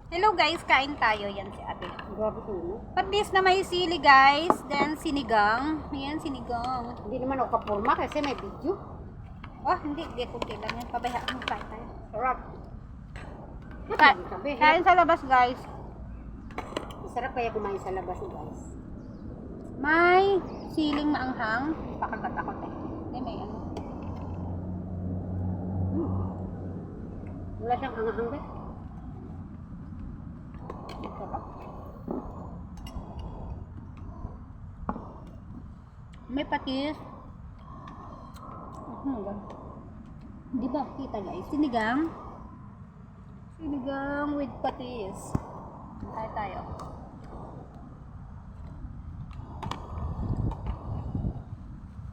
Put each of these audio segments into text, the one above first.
Hello guys, kain tayo. Yan si ate. Grabe ko, no? Patis na may sili guys. Then sinigang. Ayan, sinigang. Hindi naman ako kapurma kasi may video. Oh, hindi. Hindi. Kunti lang yan. Pabayaan mo. Kain tayo. Sarap. Kain sa labas guys. Masarap kaya kumain sa labas, guys. May siling maanghang. Pakagat ako tayo. Hindi, may ano. Wala siyang anghang, guys. May patis. Di ba kita guys? Sinigang. Sinigang with patis. Tayo tayo.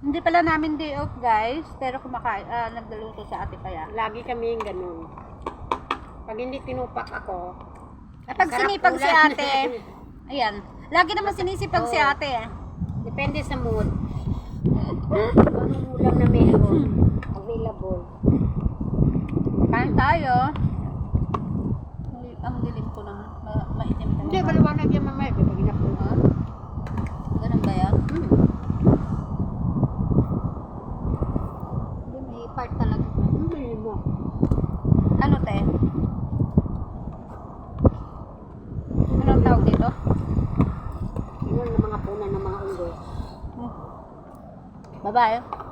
Hindi pala namin day off guys. Pero kumakain, nagdaluto sa ate kaya. Lagi kaming ganun. Pag hindi tinupak ako, Pag sarap sinipag si ulan. ate, ayan. Lagi naman sinisipag si Oo. ate eh. Depende sa mood. Anong ulam na meron? Available. Kain tayo. Ang dilim ko ng maitim na. Hindi, maliwanag yan mamaya. Pag ginapuha. Ganun ba yan? Hindi, may part talaga. Hindi mo. Ano te? Anong tawag dito? Yun ang mga punan ng mga unggoy. Bye-bye.